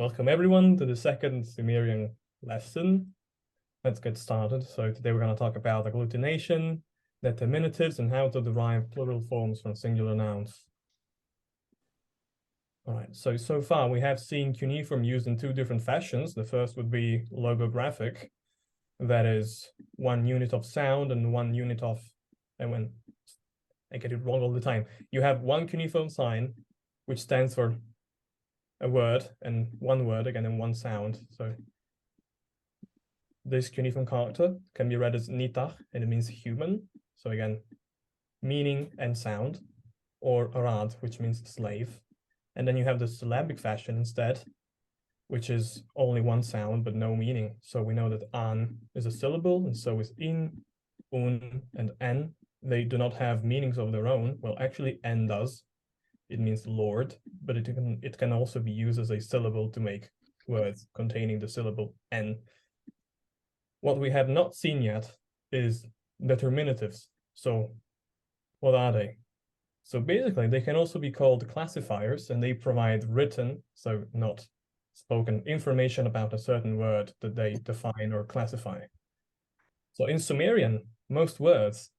Welcome everyone to the second Sumerian lesson. Let's get started. So today we're going to talk about agglutination, determinatives, and how to derive plural forms from singular nouns. All right, so far we have seen cuneiform used in two different fashions. The first would be logographic, that is 1 unit of sound and 1 unit of, and when I get it wrong all the time, you have one cuneiform sign, which stands for a word and one word again and one sound. So this cuneiform character can be read as nitach, and it means human. So again, meaning and sound, or arad, which means slave. And then you have the syllabic fashion instead, which is only one sound but no meaning. So we know that an is a syllable, and so is in, un, and en. They do not have meanings of their own. Well, actually, en does. It means Lord, but it can also be used as a syllable to make words containing the syllable en. What we have not seen yet is determinatives. So what are they? So basically, they can also be called classifiers, and they provide written, so not spoken, information about a certain word that they define or classify. So in Sumerian, most words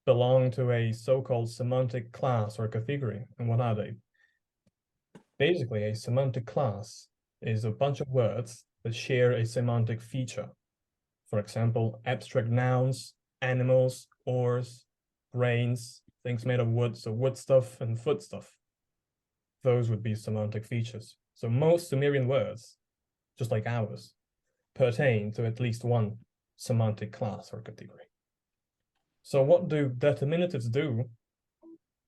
belong to a so-called semantic class or category. And what are they? Basically, a semantic class is a bunch of words that share a semantic feature. For example, abstract nouns, animals, ores, grains, things made of wood, so wood stuff and food stuff. Those would be semantic features. So most Sumerian words, just like ours, pertain to at least one semantic class or category. So what do determinatives do?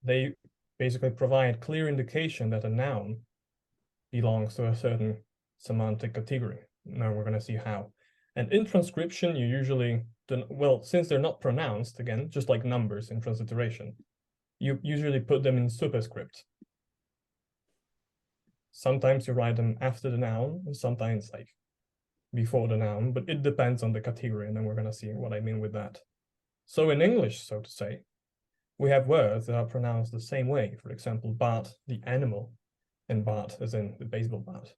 They basically provide clear indication that a noun belongs to a certain semantic category. Now we're going to see how. And in transcription, you usually, well, since they're not pronounced, again, just like numbers in transliteration, you usually put them in superscript. Sometimes you write them after the noun, and sometimes like before the noun, but it depends on the category, and then we're going to see what I mean with that. So in English, so to say, we have words that are pronounced the same way. For example, bat, the animal, and bat as in the baseball bat.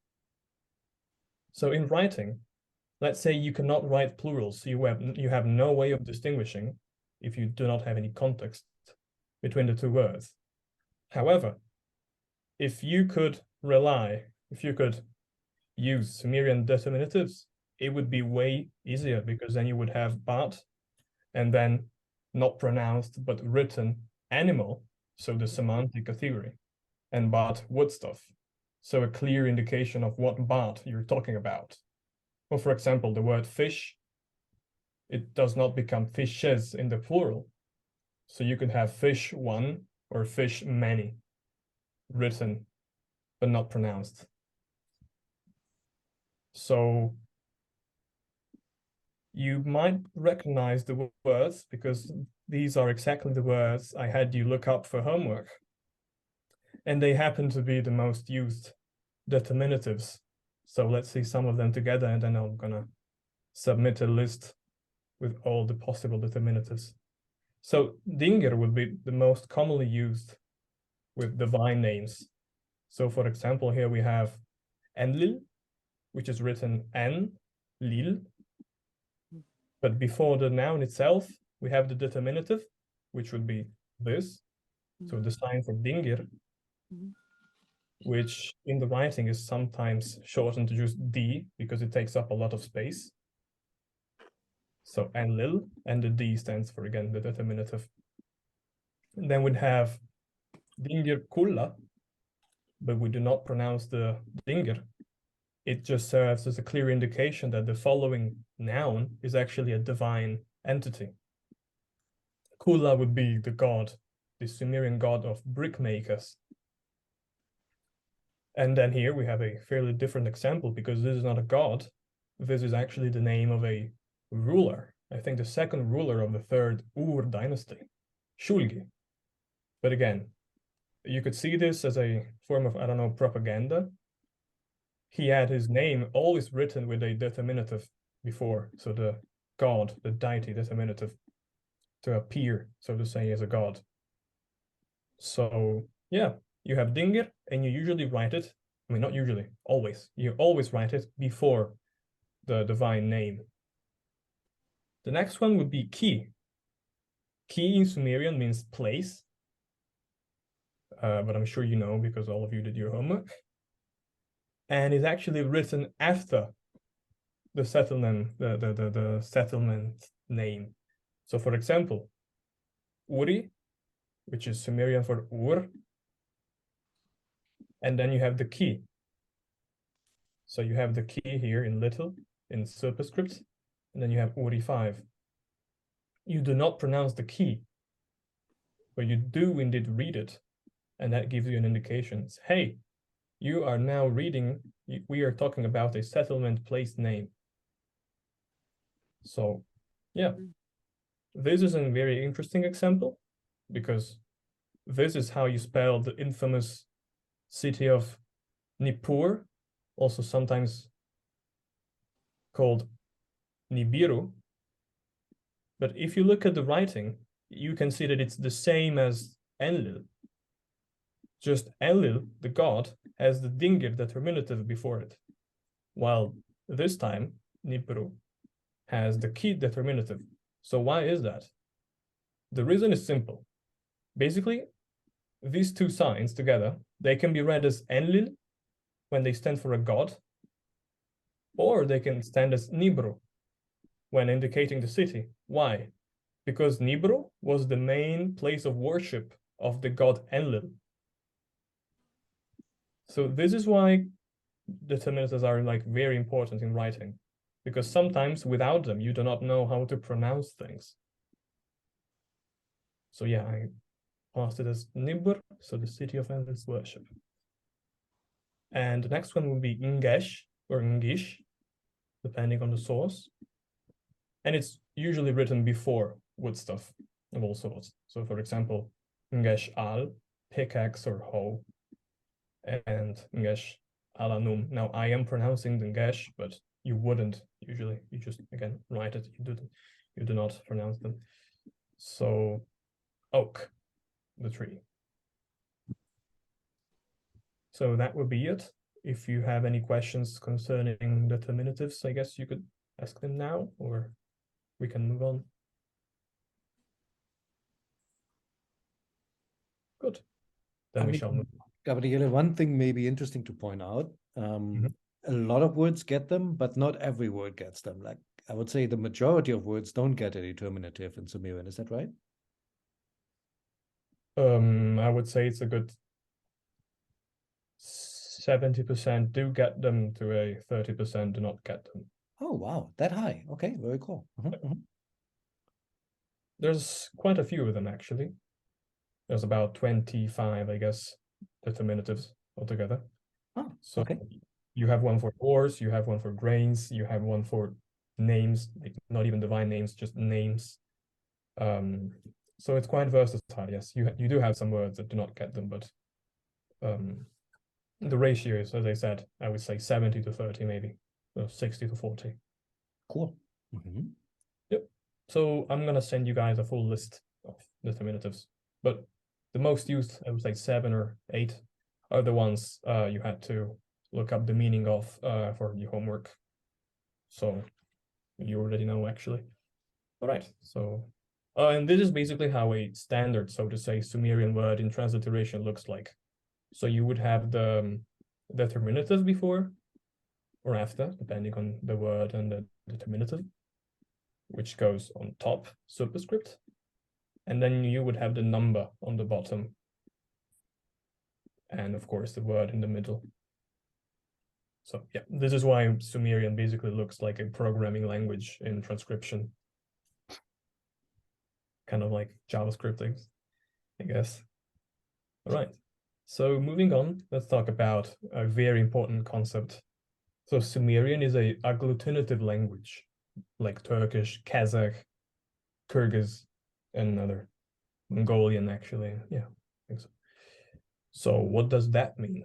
So in writing, let's say you cannot write plurals, so you have no way of distinguishing if you do not have any context between the two words. However, if you could use Sumerian determinatives, it would be way easier, because then you would have bat and then not pronounced but written animal, so the semantic category, and bat wood stuff, so a clear indication of what bat you're talking about. Or for example, the word fish, it does not become fishes in the plural. So you could have fish one or fish many, written but not pronounced. So you might recognize the words, because these are exactly the words I had you look up for homework. And they happen to be the most used determinatives. So let's see some of them together, and then I'm gonna submit a list with all the possible determinatives. So dingir would be the most commonly used with divine names. So for example, here we have Enlil, which is written En-lil. But before the noun itself, we have the determinative, which would be this. So the sign for dingir, which in the writing is sometimes shortened to just D, because it takes up a lot of space. So Enlil, and the D stands for, again, the determinative. And then we'd have dingir kulla, but we do not pronounce the dingir. It just serves as a clear indication that the following noun is actually a divine entity. Kulla would be the god, the Sumerian god of brickmakers. And then here we have a fairly different example, because this is not a god. This is actually the name of a ruler. I think the second ruler of the third Ur dynasty, Shulgi. But again, you could see this as a form of, I don't know, propaganda. He had his name always written with a determinative before, so the god, the deity determinative, to appear, so to say, as a god. So yeah, you have dingir, and you usually write it I mean, not usually, always. You always write it before the divine name. The next one would be ki. Ki in Sumerian means place, but I'm sure you know because all of you did your homework. And is actually written after the settlement, the settlement name. So for example, Uri, which is Sumerian for Ur, and then you have the ki. So you have the ki here in little, in superscript, and then you have Uri 5. You do not pronounce the ki, but you do indeed read it, and that gives you an indication. It's, hey, you are now reading, we are talking about a settlement place name. So yeah, this is a very interesting example because this is how you spell the infamous city of Nippur, also sometimes called Nibiru. But if you look at the writing, you can see that it's the same as Enlil. Just Enlil, the god, has the dingir determinative before it, while this time Nibiru has the ki determinative. So why is that? The reason is simple. Basically, these two signs together, they can be read as Enlil when they stand for a god, or they can stand as Nibru when indicating the city. Why? Because Nibru was the main place of worship of the god Enlil. So this is why determinatives are like very important in writing, because sometimes without them, you do not know how to pronounce things. So yeah, I passed it as Nibur, so the city of Enlil's worship. And the next one would be Ngesh or Ngish, depending on the source. And it's usually written before wood stuff of all sorts. So for example, Ngesh al, pickaxe or hoe, and Ngesh alanum. Now I am pronouncing the Ngesh, but you wouldn't usually. You just, again, write it. You do not pronounce them. So oak, the tree. So that would be it. If you have any questions concerning determinatives, I guess you could ask them now, or we can move on. Good. Then we shall move on. Gabriele, one thing may be interesting to point out. A lot of words get them, but not every word gets them. Like I would say the majority of words don't get a determinative in Sumerian. Is that right? I would say it's a good 70% do get them to a 30% do not get them. Oh, wow. That high. Okay, very cool. There's quite a few of them, actually. There's about 25, I guess, determinatives altogether. Oh, so okay. You have one for ores, you have one for grains, you have one for names, like not even divine names, just names. So it's quite versatile. Yes, you do have some words that do not get them, but the ratio is, as I said, I would say 70 to 30 maybe, or 60 to 40. Cool. Yep. So I'm gonna send you guys a full list of determinatives, but the most used, I would say 7 or 8, are the ones you had to look up the meaning of for the homework. So you already know, actually. All right. So, and this is basically how a standard, so to say, Sumerian word in transliteration looks like. So you would have the determinative before or after, depending on the word and the determinative, which goes on top, superscript. And then you would have the number on the bottom. And of course, the word in the middle. So yeah, this is why Sumerian basically looks like a programming language in transcription. Kind of like JavaScript, I guess. All right. So moving on, let's talk about a very important concept. So Sumerian is a agglutinative language, like Turkish, Kazakh, Kyrgyz, and other Mongolian, actually. Yeah, I think so. So what does that mean?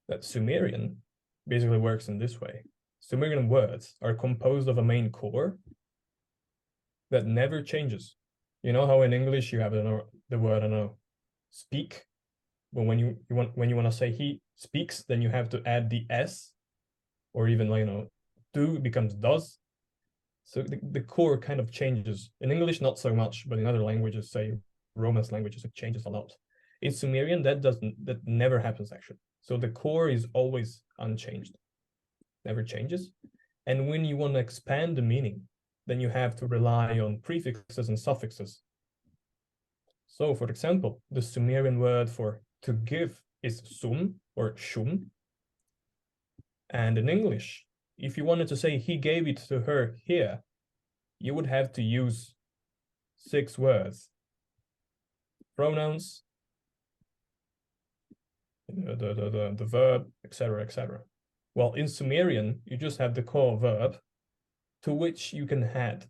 That Sumerian basically works in this way. Sumerian words are composed of a main core that never changes. You know how in English you have the word, I don't know, speak, But when you want to say he speaks, then you have to add the s, or even do becomes does. So the core kind of changes. In English, not so much, but in other languages, say Romance languages, it changes a lot. In Sumerian, that never happens actually. So the core is always unchanged, never changes. And when you want to expand the meaning, then you have to rely on prefixes and suffixes. So for example, the Sumerian word for to give is sum or shum. And in English, if you wanted to say he gave it to her here, you would have to use 6 words. Pronouns, the verb, etc., etc. Well, in Sumerian, you just have the core verb to which you can add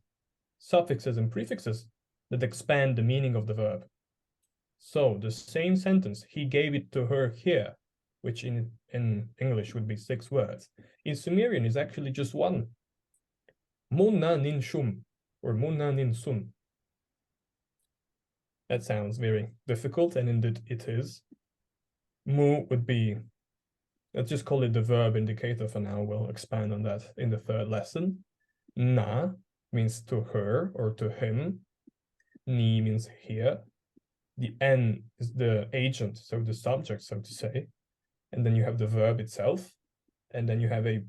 suffixes and prefixes that expand the meaning of the verb. So the same sentence, he gave it to her here, which in English would be 6 words. In Sumerian is actually just 1. Munna nin shum, or munna nin sun. That sounds very difficult, and indeed it is. Mu would be, let's just call it the verb indicator for now. We'll expand on that in the 3rd lesson. Na means to her or to him. Ni means here. The n is the agent, so the subject, so to say. And then you have the verb itself. And then you have a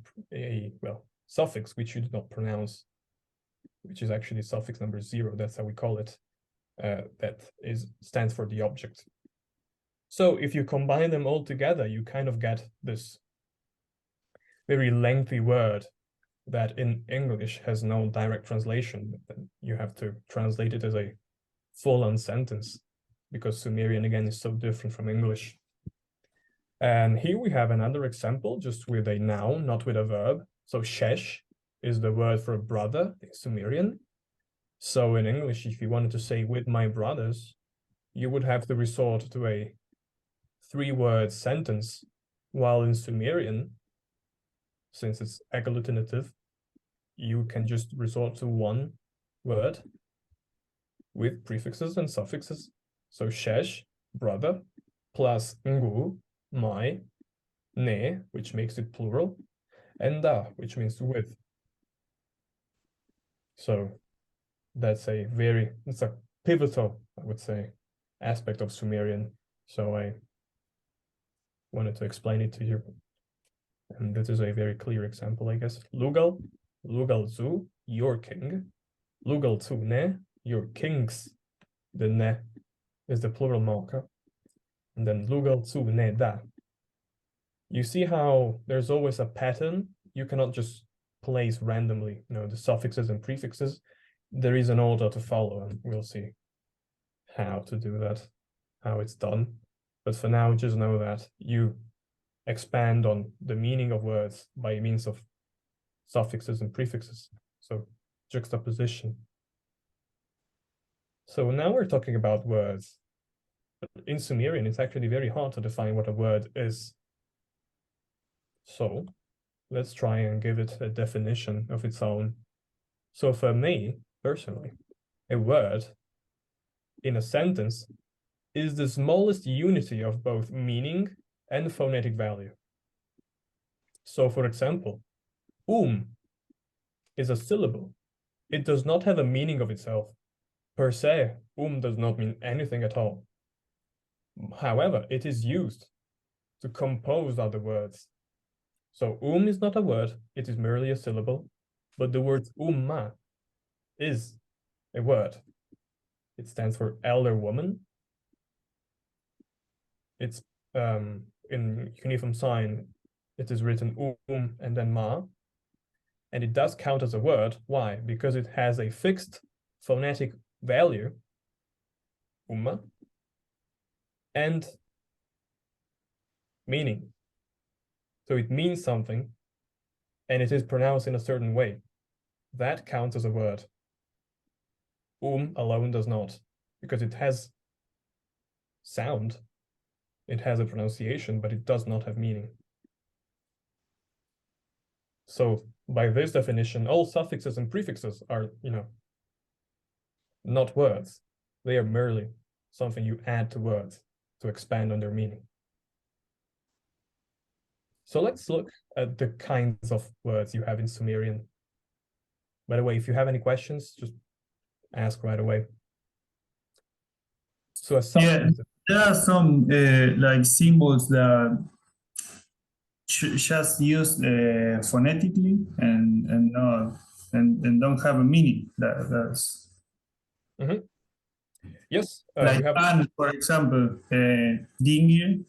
suffix, which you do not pronounce, which is actually suffix number 0. That's how we call it. That stands for the object. So if you combine them all together, you kind of get this very lengthy word that in English has no direct translation. You have to translate it as a full-on sentence, because Sumerian, again, is so different from English. And here we have another example, just with a noun, not with a verb. So shesh is the word for brother in Sumerian. So in English, if you wanted to say with my brothers, you would have to resort to a 3-word sentence, while in Sumerian, since it's agglutinative, you can just resort to 1 word with prefixes and suffixes. So shesh, brother, plus ngu, my, ne, which makes it plural, and da, which means with. So that's it's a pivotal, I would say, aspect of Sumerian. So I wanted to explain it to you. And this is a very clear example, I guess. Lugal, Lugal zu, your king. Lugal zu ne, your kings. The ne is the plural marker. And then Lugal zu ne da. You see how there's always a pattern? You cannot just place randomly, the suffixes and prefixes. There is an order to follow, and we'll see how to do that, how it's done. But for now, just know that you expand on the meaning of words by means of suffixes and prefixes. So juxtaposition. So now we're talking about words. In Sumerian, it's actually very hard to define what a word is. So let's try and give it a definition of its own. So for me, personally, a word in a sentence is the smallest unity of both meaning and phonetic value. So for example, is a syllable. It does not have a meaning of itself. Per se, does not mean anything at all. However, it is used to compose other words. So is not a word, it is merely a syllable, but the word umma is a word. It stands for elder woman. It's in cuneiform sign, it is written and then ma, and it does count as a word. Why? Because it has a fixed phonetic value, umma, and meaning. So it means something, and it is pronounced in a certain way. That counts as a word. Alone does not, because it has sound, it has a pronunciation, but it does not have meaning. So by this definition, all suffixes and prefixes are, not words. They are merely something you add to words to expand on their meaning. So let's look at the kinds of words you have in Sumerian. By the way, if you have any questions, just ask right away. So a Yeah, substantive. there are some like symbols that just used phonetically and not and don't have a meaning. That's Yes, like you have. an, for example, dingir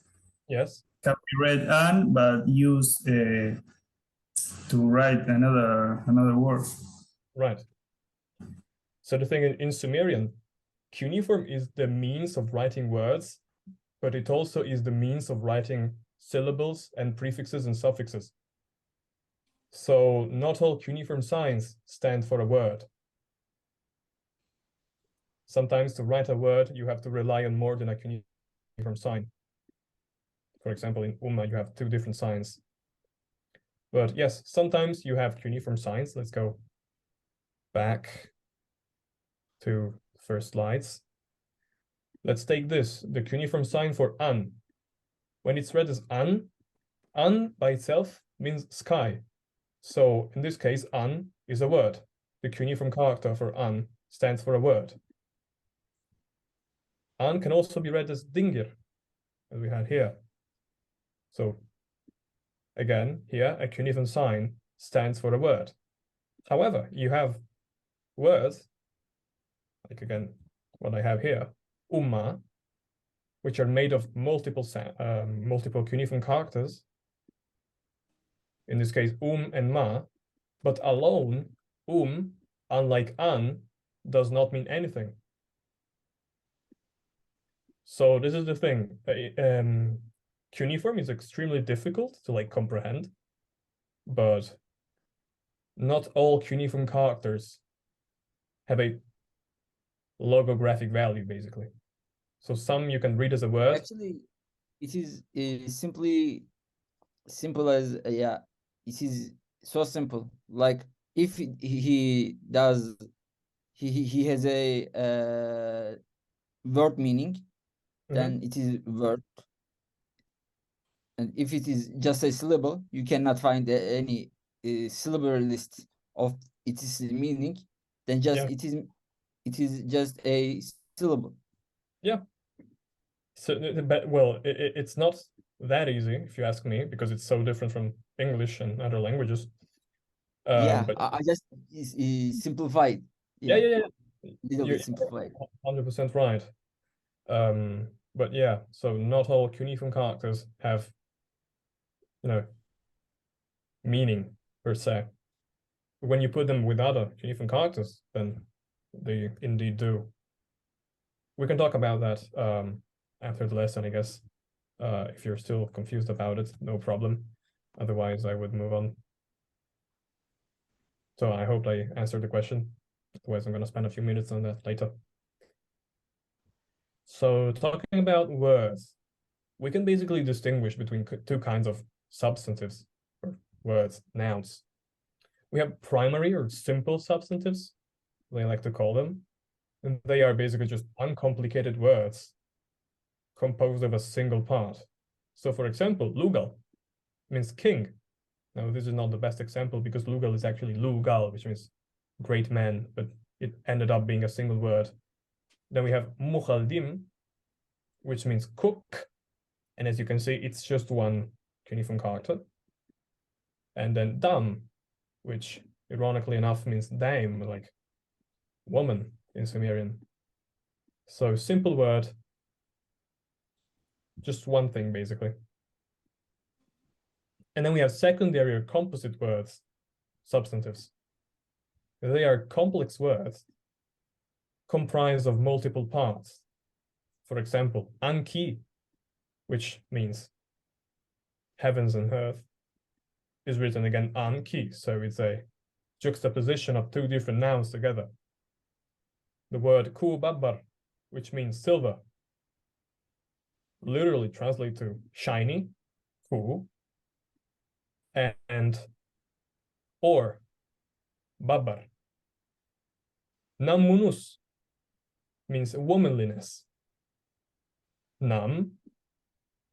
Yes, can be read an, but used to write another word. right. So the thing in Sumerian, cuneiform is the means of writing words, but it also is the means of writing syllables and prefixes and suffixes. So not all cuneiform signs stand for a word. Sometimes to write a word, you have to rely on more than a cuneiform sign. For example, in Umma, you have two different signs. But yes, sometimes you have cuneiform signs. Let's go back to first slides. Let's take this, the cuneiform sign for an. When it's read as an by itself means sky. So in this case, an is a word. The cuneiform character for an stands for a word. An can also be read as dingir, as we had here. So again, here, a cuneiform sign stands for a word. However, you have words, like again, what I have here, umma, which are made of multiple cuneiform characters, in this case, and ma, but alone, unlike an, does not mean anything. So this is the thing. Cuneiform is extremely difficult to like comprehend, but not all cuneiform characters have a logographic value, basically. So some you can read as a word. Actually, it is simply simple as yeah. It is so simple. Like if he does, he has a word meaning, then it is word. And if it is just a syllable, you cannot find any syllable list of its meaning. Then just Yeah. it is just a syllable. Yeah. So, but well, it's not that easy if you ask me, because it's so different from English and other languages. Yeah, But I just simplified. yeah, Little you're bit simplified. 100% right. But yeah, so not all cuneiform characters have, meaning per se. When you put them with other cuneiform characters, then they indeed do. We can talk about that after the lesson, I guess. If you're still confused about it, no problem. Otherwise, I would move on. So I hope I answered the question. Otherwise, I'm going to spend a few minutes on that later. So talking about words, we can basically distinguish between two kinds of substantives, or words, nouns. We have primary or simple substantives, they like to call them. And they are basically just uncomplicated words composed of a single part. So for example, lugal means king. Now this is not the best example because lugal is actually lugal, which means great man, but it ended up being a single word. Then we have mukhaldim, which means cook. And as you can see, it's just one cuneiform character. And then dam, which ironically enough means dame, like woman in Sumerian. So simple word, just one thing basically. And then we have secondary or composite words, substantives. They are complex words comprised of multiple parts. For example, Anki, which means heavens and earth, is written again Anki, so it's a juxtaposition of two different nouns together. The word Kubabar, which means silver, literally translate to shiny, Ku, and or, Babar. Namunus means womanliness. Nam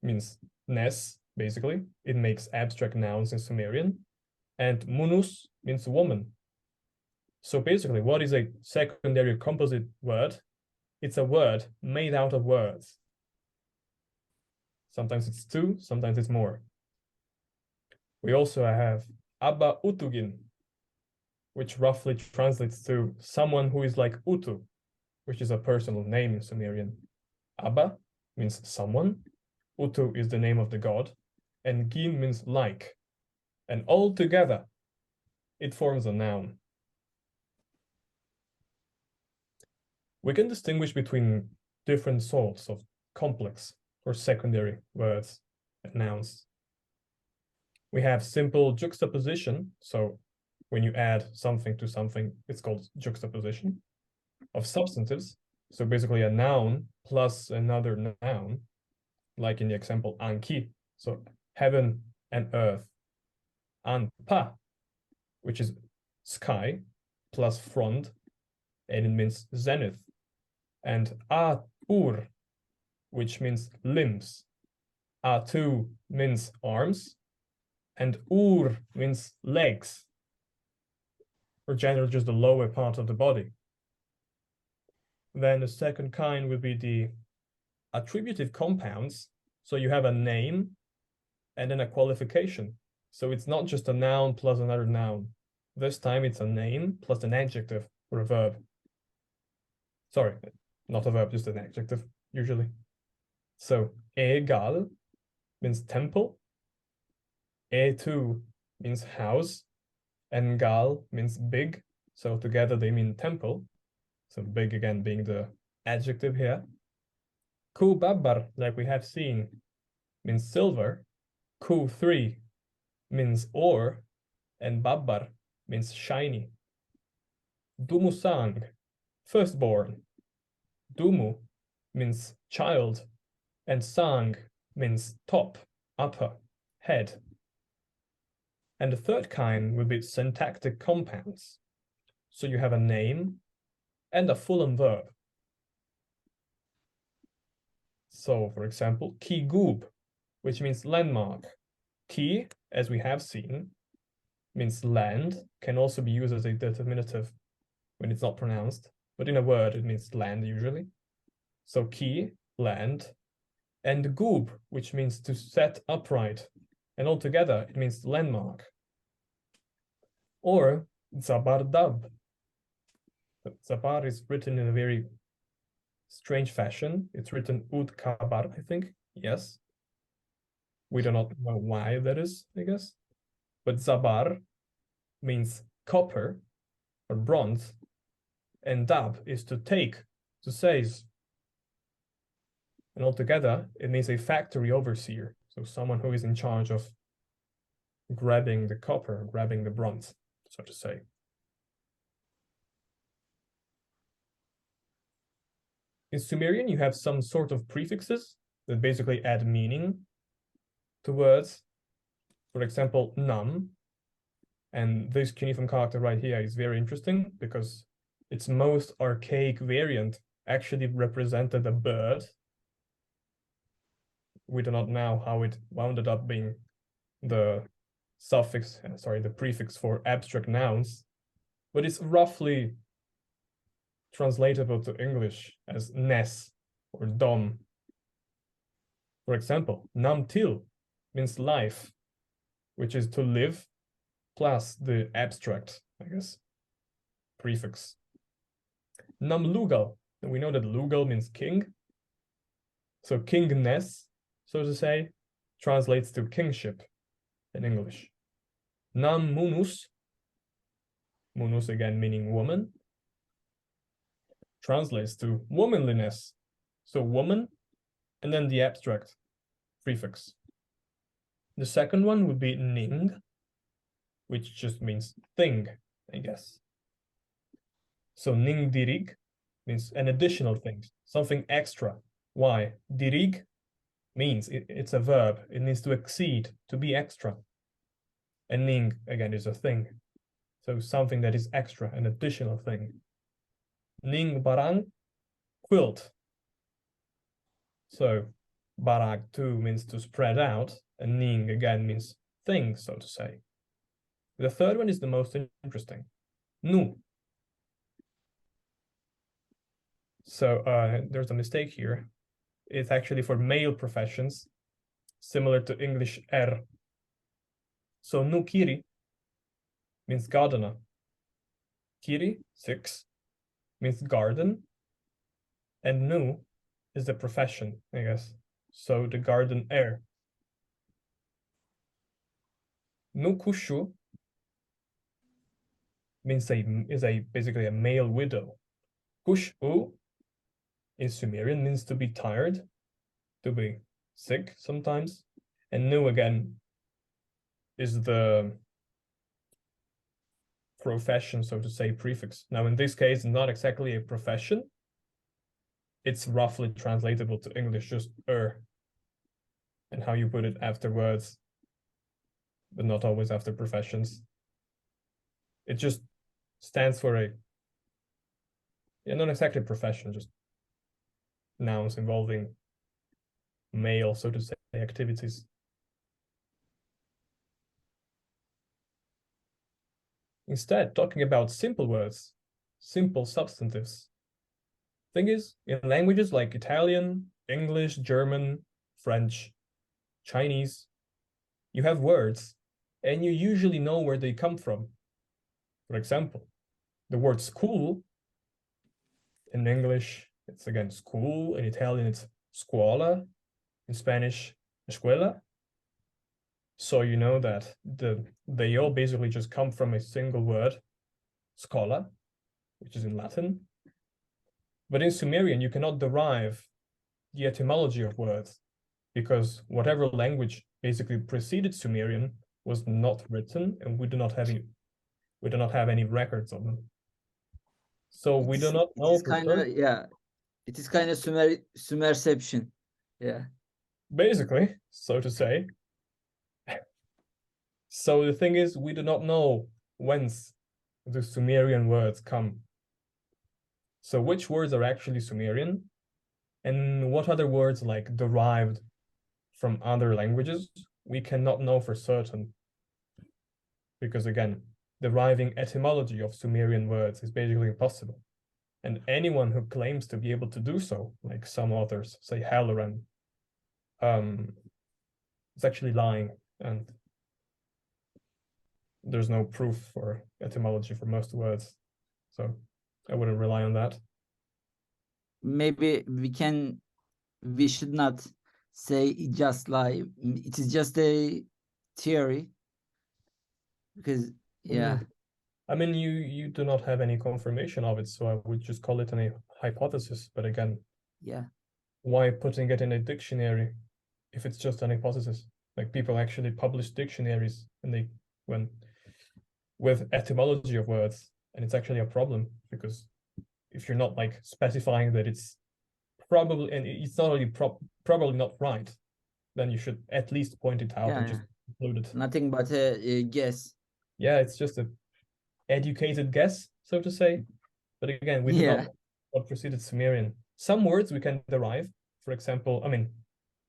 means ness, basically. It makes abstract nouns in Sumerian. And munus means woman. So basically, what is a secondary composite word? It's a word made out of words. Sometimes it's two, sometimes it's more. We also have Abba Utugin, which roughly translates to someone who is like Utu, which is a personal name in Sumerian. Abba means someone, Utu is the name of the god, and Gin means like. And all together, it forms a noun. We can distinguish between different sorts of complex or secondary words and nouns. We have simple juxtaposition. So when you add something to something, it's called juxtaposition of substantives. So basically a noun plus another noun, like in the example Anki. So heaven and earth. Anpa, which is sky, plus front, and it means zenith. And Atur, which means limbs. Atu means arms, and Ur means legs, or generally just the lower part of the body. Then the second kind would be the attributive compounds. So you have a name and then a qualification. So it's not just a noun plus another noun. This time it's a name plus an adjective or a verb. Sorry, not a verb, just an adjective, usually. So egal means temple, etu means house, and gal means big. So together they mean temple. So big again being the adjective here. Ku-babbar, like we have seen, means silver. Ku-3 means ore, and babbar means shiny. Dumusang, firstborn. Dumu means child, and sang means top, upper, head. And the third kind would be syntactic compounds. So you have a name and a full-on verb. So, for example, ki gub, which means landmark. Ki, as we have seen, means land, can also be used as a determinative when it's not pronounced, but in a word it means land usually. So ki, land, and gub, which means to set upright, and altogether it means landmark. Or zabardab. Zabar is written in a very strange fashion. It's written ud kabar, I think. Yes. We do not know why that is, I guess. But zabar means copper or bronze, and dab is to take, to seize. And altogether, it means a factory overseer. So someone who is in charge of grabbing the copper, grabbing the bronze, so to say. In Sumerian, you have some sort of prefixes that basically add meaning to words. For example, nam. And this cuneiform character right here is very interesting because its most archaic variant actually represented a bird. We do not know how it wound up being the suffix, sorry, the prefix for abstract nouns, but it's roughly translatable to English as nes or dom. For example, namtil means life, which is to live, plus the abstract, I guess, prefix. Namlugal, and we know that lugal means king. So kingness, so to say, translates to kingship in English. Nam munus, munus again meaning woman, translates to womanliness. So woman, and then the abstract prefix. The second one would be ning, which just means thing, I guess. So ning dirig means an additional thing, something extra. Why? Dirig means it's a verb. It means to exceed, to be extra. And ning, again, is a thing. So something that is extra, an additional thing. Ning barang, quilt. So barag too means to spread out, and ning again means thing, so to say. The third one is the most interesting. Nu. So there's a mistake here. It's actually for male professions, similar to English er. So nu kiri means gardener. Kiri, 6, means garden. And nu is the profession, I guess. So the gardener. Nu kushu means basically a male widow. Kushu in Sumerian means to be tired, to be sick sometimes. And nu again is the profession, so to say, prefix. Now in this case, not exactly a profession. It's roughly translatable to English, just and how you put it afterwards, but not always after professions. It just stands for not exactly profession, just nouns involving male, so to say, activities. Instead, talking about simple words, simple substantives. Thing is, in languages like Italian, English, German, French, Chinese, you have words and you usually know where they come from. For example, the word school in English, it's again school. In Italian, it's scuola. In Spanish, escuela. So you know that they all basically just come from a single word, scola, which is in Latin. But in Sumerian, you cannot derive the etymology of words because whatever language basically preceded Sumerian was not written, and we do not have any records of them. So we do not know for certain. Yeah, it is kind of Sumerception. Yeah. Basically, so to say. So the thing is, we do not know whence the Sumerian words come. So which words are actually Sumerian? And what other words like derived from other languages? We cannot know for certain. Because again, deriving etymology of Sumerian words is basically impossible. And anyone who claims to be able to do so, like some authors, say Halloran, is actually lying, and there's no proof for etymology for most words. So I wouldn't rely on that. Maybe we should not say it just lie. It is just a theory. Because yeah. I mean, you do not have any confirmation of it, so I would just call it a hypothesis. But again, yeah, why putting it in a dictionary if it's just an hypothesis? Like people actually publish dictionaries and with etymology of words, and it's actually a problem because if you're not like specifying that it's probably, and it's not only probably not right, then you should at least point it out and just include it. Nothing but a guess. Yeah, it's just a educated guess, so to say. But again, we do not know what preceded Sumerian. Some words we can derive. For example, I mean,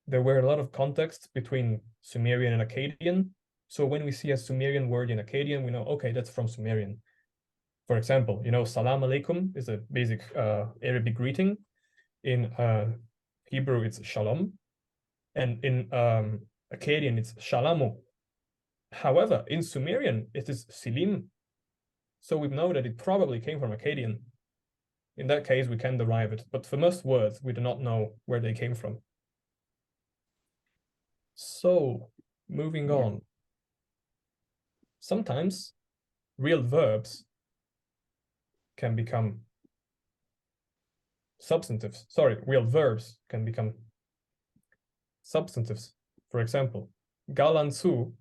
there were a lot of contexts between Sumerian and Akkadian. So when we see a Sumerian word in Akkadian, we know, okay, that's from Sumerian. For example, salam alaikum is a basic Arabic greeting. In Hebrew, it's shalom. And in Akkadian, it's shalamu. However, in Sumerian, it is silim. So we know that it probably came from Akkadian. In that case, we can derive it. But for most words, we do not know where they came from. So, moving on. Sometimes real verbs can become substantives. Sorry, real verbs can become substantives. For example, galansu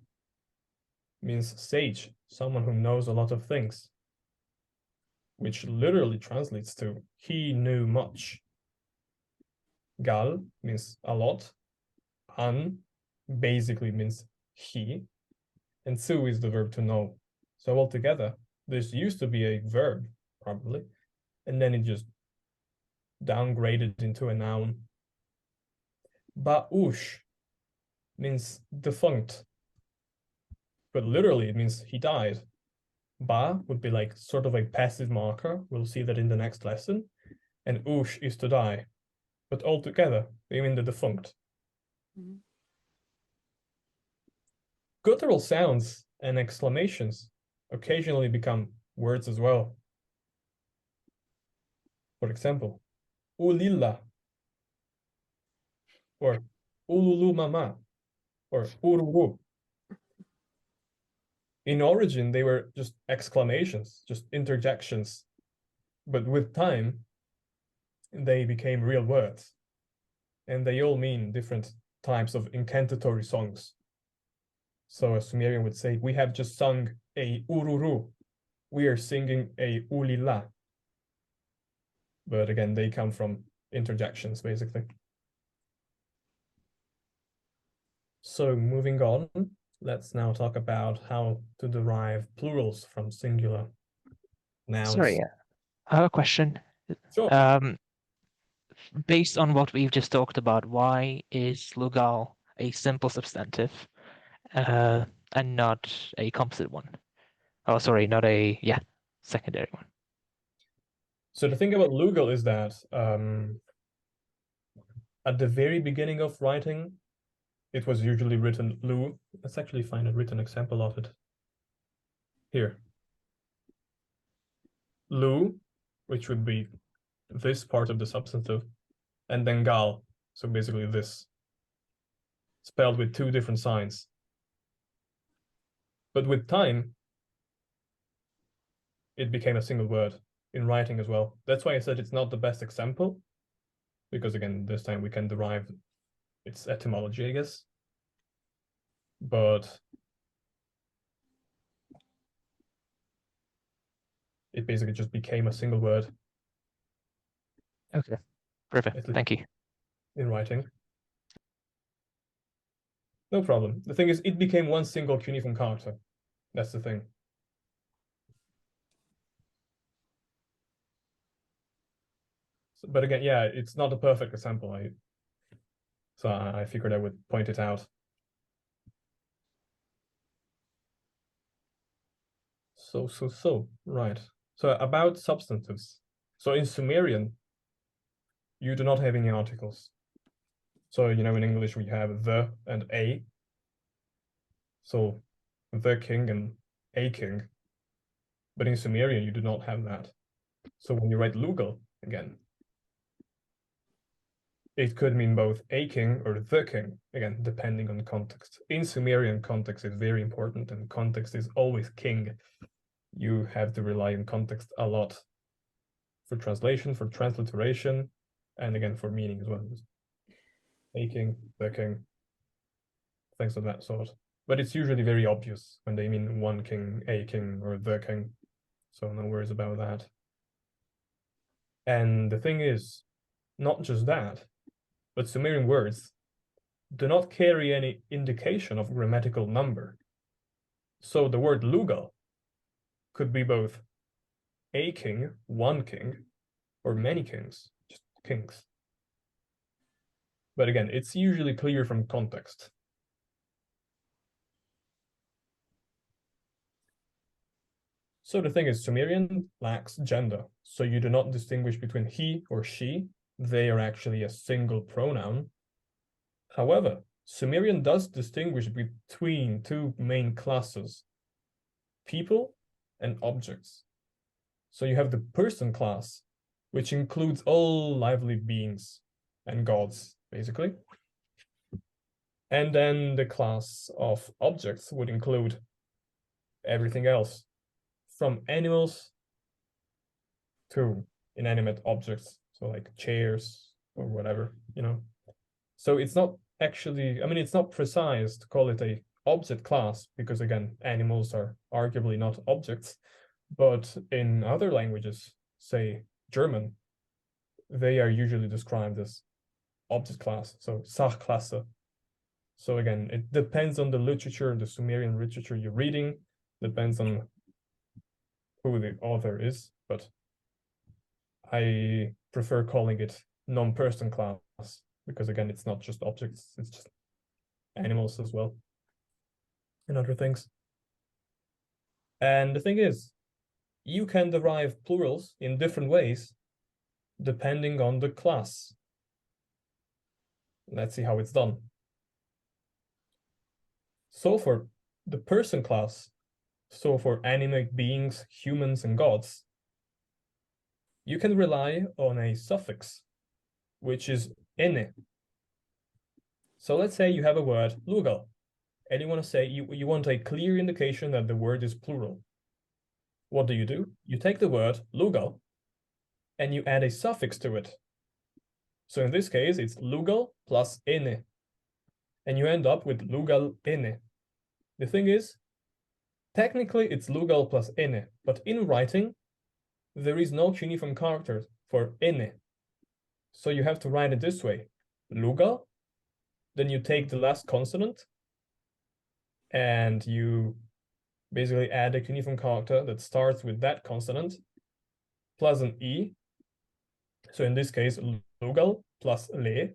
means sage, someone who knows a lot of things, which literally translates to he knew much. Gal means a lot. An basically means he. And su is the verb to know. So altogether, this used to be a verb, probably, and then it just downgraded into a noun. Ba'ush means defunct, but literally it means he died. Ba would be like sort of a passive marker. We'll see that in the next lesson. And ush is to die. But altogether, they mean the defunct. Mhm. Guttural sounds and exclamations occasionally become words as well. For example, ulilla, or ululu mama, or ururu. In origin, they were just exclamations, just interjections. But with time, they became real words. And they all mean different types of incantatory songs. So a Sumerian would say, we have just sung a ururu. We are singing a ulila. But again, they come from interjections, basically. So moving on, let's now talk about how to derive plurals from singular nouns. Sorry, I have a question. Sure. Based on what we've just talked about, why is lugal a simple substantive and not a composite one? Oh, sorry, not a, secondary one. So the thing about lugal is that at the very beginning of writing, it was usually written lu. Let's actually find a written example of it. Here. Lu, which would be this part of the substantive, and then gal, so basically this, spelled with two different signs. But with time, it became a single word in writing as well. That's why I said it's not the best example, because again, this time we can derive its etymology, I guess. But it basically just became a single word. Okay, perfect. Thank you. In writing. No problem. The thing is, it became one single cuneiform character. That's the thing. But again, yeah, it's not a perfect example. So I figured I would point it out. Right. So about substantives. So in Sumerian, you do not have any articles. So, in English, we have the and a. So the king and a king. But in Sumerian, you do not have that. So when you write lugal, again, it could mean both a king or the king, again, depending on context. In Sumerian, context is very important, and context is always king. You have to rely on context a lot for translation, for transliteration, and again, for meaning as well. A king, the king, things of that sort. But it's usually very obvious when they mean one king, a king, or the king. So no worries about that. And the thing is, not just that, but Sumerian words do not carry any indication of grammatical number. So the word lugal could be both a king, one king, or many kings, just kings. But again, it's usually clear from context. So the thing is, Sumerian lacks gender, so you do not distinguish between he or she. They are actually a single pronoun. However, Sumerian does distinguish between two main classes, people and objects. So you have the person class, which includes all lively beings and gods, basically. And then the class of objects would include everything else, from animals to inanimate objects, so like chairs or whatever, So it's not actually, it's not precise to call it a object class, because again, animals are arguably not objects. But in other languages, say German, they are usually described as object class, so Sachklasse. So again, it depends on the literature, the Sumerian literature you're reading, depends on who the author is, but I prefer calling it non-person class, because again, it's not just objects, it's just animals as well, and other things. And the thing is, you can derive plurals in different ways depending on the class. Let's see how it's done. So for the person class, so for animate beings, humans, and gods, you can rely on a suffix, which is ene. So let's say you have a word, lugal, and you want to say, you want a clear indication that the word is plural. What do? You take the word lugal and you add a suffix to it. So in this case, it's lugal plus ene, and you end up with lugal ene. The thing is, technically it's lugal plus ene, but in writing, there is no cuneiform character for ene. So you have to write it this way, lugal, then you take the last consonant, and you basically add a cuneiform character that starts with that consonant, plus an e. So in this case, lugal plus le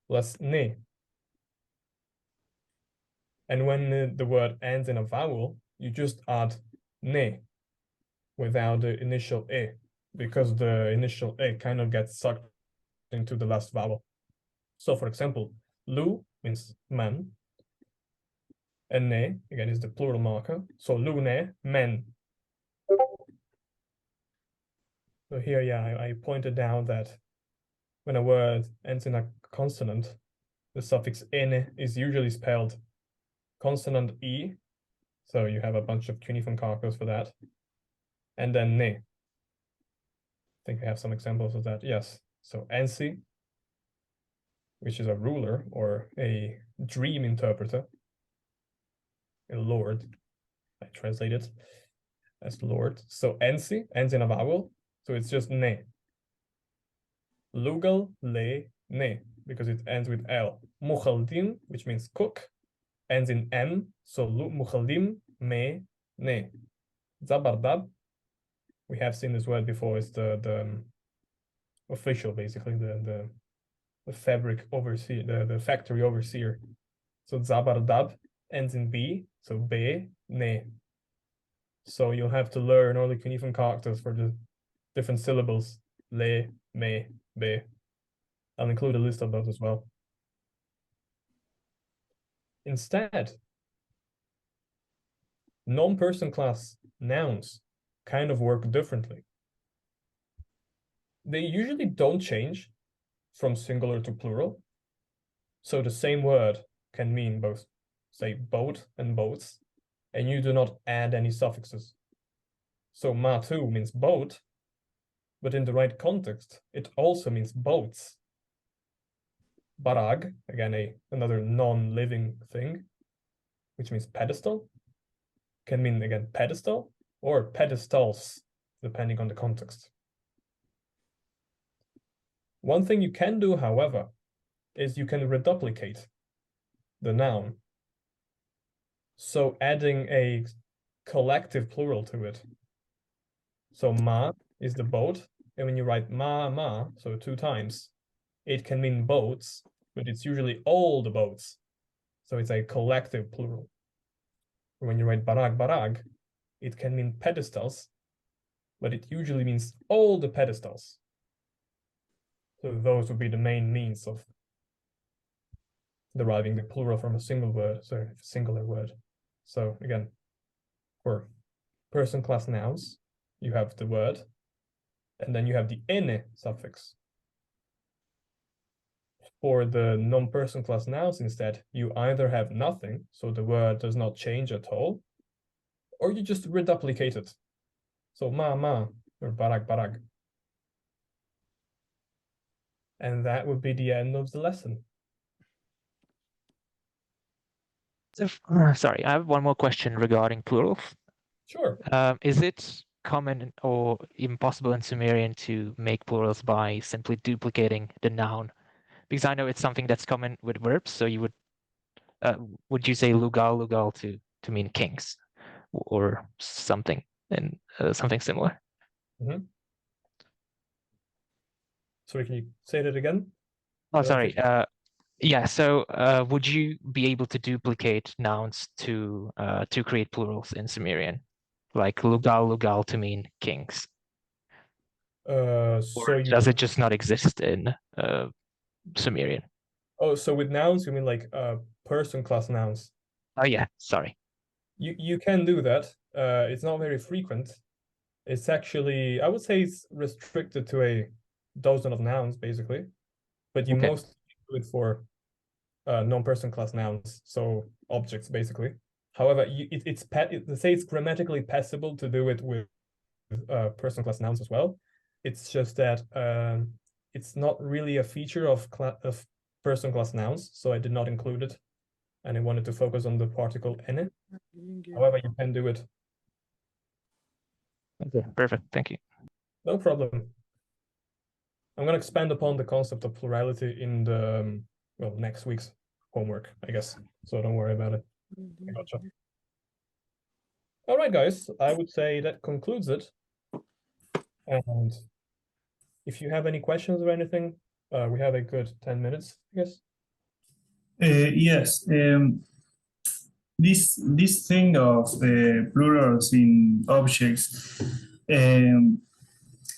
plus ne. And when the word ends in a vowel, you just add ne without the initial e, because the initial e kind of gets sucked into the last vowel. So for example, lu means man, and ne, again, is the plural marker. So lu ne, men. So here, yeah, I pointed out that when a word ends in a consonant, the suffix ene is usually spelled consonant e, so you have a bunch of cuneiform characters for that, and then ne. I think I have some examples of that. Yes, so ensi, which is a ruler or a dream interpreter, a lord. I translate it as lord. So ensi ends in a vowel, so it's just ne. Lugal, le, ne, because it ends with l. Mukhaldim, which means cook, ends in m, so mukhaldim, me, ne. Zabardab, we have seen this word before, is the official, basically, the fabric overseer, the factory overseer. So zabardab ends in b, so be, ne. So you'll have to learn all the cuneiform characters for the different syllables, le, me, be. I'll include a list of those as well. Instead, non-person class nouns kind of work differently. They usually don't change from singular to plural. So the same word can mean both, say, boat and boats, and you do not add any suffixes. So matu means boat, but in the right context, it also means boats. Barag, again, another non-living thing, which means pedestal, can mean, again, pedestal or pedestals, depending on the context. One thing you can do, however, is you can reduplicate the noun. So adding a collective plural to it. So ma is the boat, and when you write ma, so 2 times, it can mean boats, but it's usually all the boats. So it's a collective plural. When you write barag, it can mean pedestals, but it usually means all the pedestals. So those would be the main means of deriving the plural from a singular word. So again, for person class nouns, you have the word, and then you have the ene suffix. For the non-person class nouns, instead, you either have nothing, so the word does not change at all, or you just reduplicate it. So ma, or barag. And that would be the end of the lesson. So, sorry, I have one more question regarding plurals. Sure. Is it common or impossible in Sumerian to make plurals by simply duplicating the noun? Because I know it's something that's common with verbs. So you would you say lugal to mean kings or something and something similar? Mm-hmm. Sorry, can you say that again? Oh, sorry. Yeah, so would you be able to duplicate nouns to create plurals in Sumerian? Like lugal to mean kings. So Or you does it just not exist in Sumerian? so with nouns you mean like person class nouns? Oh yeah, sorry. You can do that. It's not very frequent. It's actually, I would say it's restricted to a dozen of nouns basically, but you Okay. mostly do it for non-person class nouns, so objects basically. However, let's say it's grammatically possible to do it with person class nouns as well. It's just that it's not really a feature of person class nouns, so I did not include it, and I wanted to focus on the particle ene. However, you can do it. Okay, perfect. Thank you. No problem. I'm going to expand upon the concept of plurality in the well, next week's homework, I guess. So don't worry about it. I gotcha. All right, guys. I would say that concludes it. And if you have any questions or anything, we have a good 10 minutes, I guess. Yes. This thing of plurals in objects.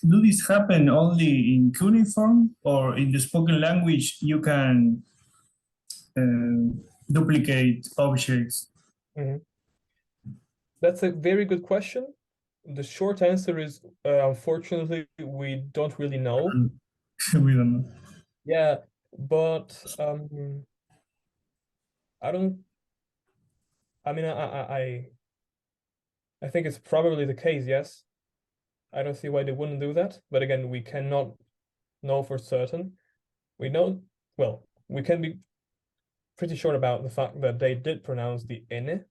Do this happen only in cuneiform, or in the spoken language you can duplicate objects? That's a very good question. The short answer is, unfortunately, we don't really know. We don't know. Yeah, but I mean, I think it's probably the case, yes. I don't see why they wouldn't do that. But again, we cannot know for certain. We know, well, we can be pretty sure about the fact that they did pronounce the ene.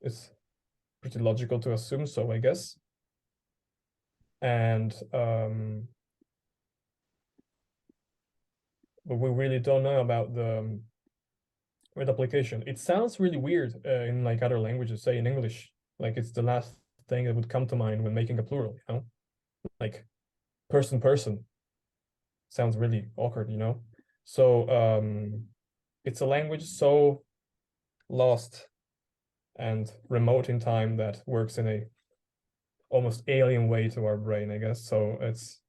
It's pretty logical to assume so, I guess. And but we really don't know about the application. It sounds really weird in like other languages, say in English. Like it's the last thing that would come to mind when making a plural, you know? Like person sounds really awkward, you know? So it's a language so lost and remote in time that works in a almost alien way to our brain, I guess. So it's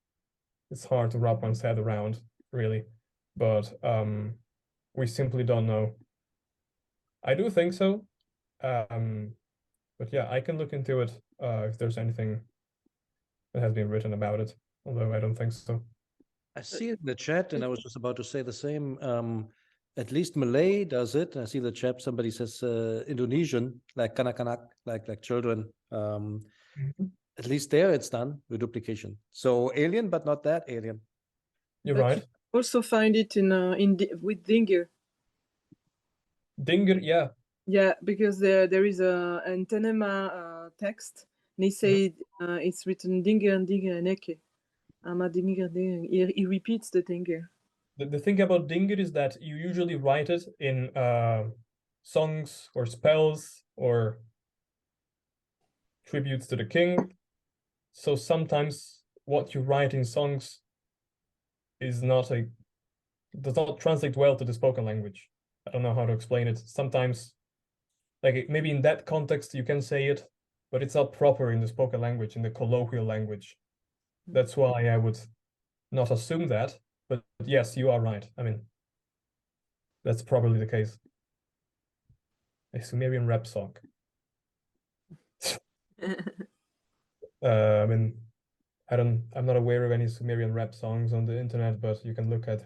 hard to wrap one's head around, really. But we simply don't know. I do think so. But yeah, I can look into it if there's anything that has been written about it, although I don't think so. I see it in the chat, and I was just about to say the same. At least Malay does it. I see the chat. Somebody says Indonesian, like kanak-kanak, like children. At least there it's done with duplication. So alien, but not that alien. You're But right. you also find it in with Dinger. Dinger, yeah. Yeah, because there is a antenema text. And he said it's written Dinger and Dinger and Eke. Ama Dinger, Dinger. He repeats the Dinger. The thing about Dinger is that you usually write it in songs or spells or tributes to the king. So sometimes what you write in songs is does not translate well to the spoken language. I don't know how to explain it. Sometimes, like maybe in that context you can say it, but it's not proper in the spoken language, in the colloquial language. That's why I would not assume that. But yes, you are right. I mean, that's probably the case. A Sumerian rap song. I mean, I'm not aware of any Sumerian rap songs on the internet, but you can look at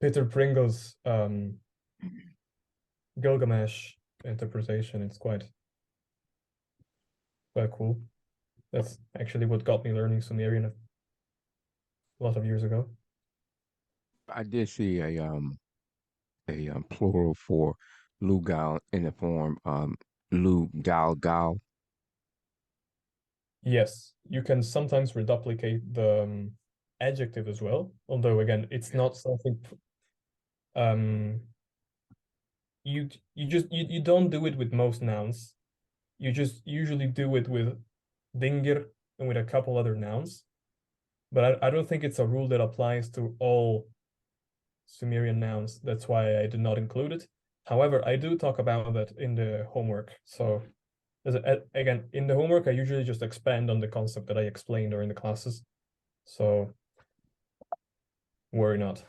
Peter Pringle's Gilgamesh interpretation. It's quite cool. That's actually what got me learning Sumerian a lot of years ago. I did see a plural for lugal in the form lugal. Yes, you can sometimes reduplicate the adjective as well, although again, it's not something you don't do it with most nouns. You just usually do it with Dingir and with a couple other nouns. But I don't think it's a rule that applies to all Sumerian nouns. That's why I did not include it. However, I do talk about that in the homework. So again, in the homework, I usually just expand on the concept that I explained during the classes. So worry not.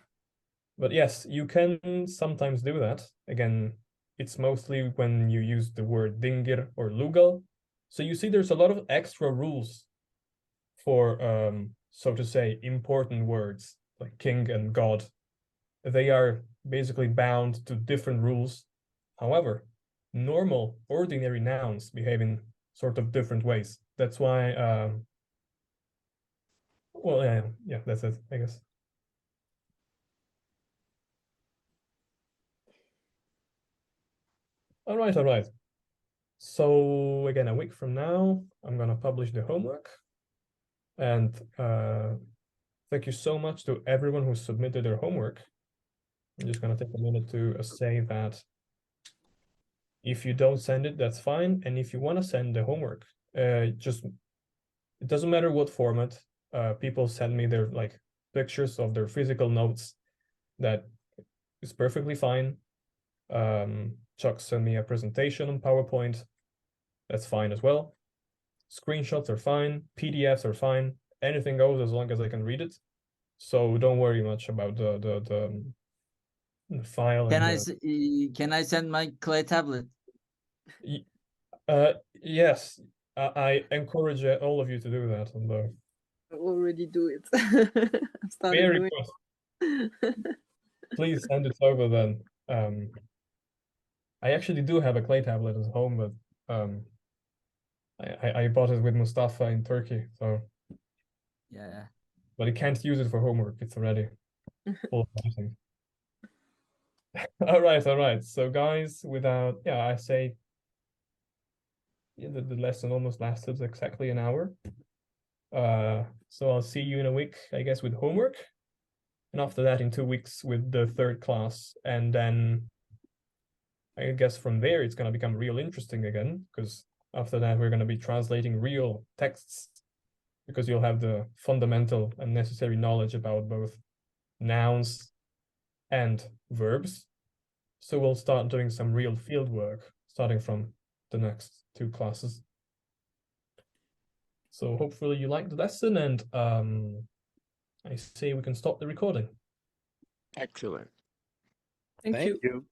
But yes, you can sometimes do that. Again, it's mostly when you use the word dingir or lugal. So you see there's a lot of extra rules for, so to say, important words like king and god. They are basically bound to different rules. However, normal, ordinary nouns behave in sort of different ways. That's why, well, yeah, that's it, I guess. All right. So again, a week from now, I'm gonna publish the homework. And thank you so much to everyone who submitted their homework. I'm just gonna take a minute to say that if you don't send it, that's fine. And if you want to send the homework, it doesn't matter what format. People send me their like pictures of their physical notes. That is perfectly fine. Chuck sent me a presentation on PowerPoint. That's fine as well. Screenshots are fine. PDFs are fine. Anything goes as long as I can read it. So don't worry much about the file. Can I send my clay tablet? Yes, I encourage all of you to do that. And I already do it. I started very doing good. Please send it over then. I actually do have a clay tablet at home, but I bought it with Mustafa in Turkey, so Yeah. but I can't use it for homework. It's already full of writing. All right. So guys, I say the lesson almost lasted exactly an hour. So I'll see you in a week, I guess, with homework. And after that, in 2 weeks with the third class. And then I guess from there, it's going to become real interesting again, because after that, we're going to be translating real texts, because you'll have the fundamental and necessary knowledge about both nouns and verbs. So we'll start doing some real field work starting from the next 2 classes. So hopefully you liked the lesson, and I say we can stop the recording. Excellent. Thank you. you.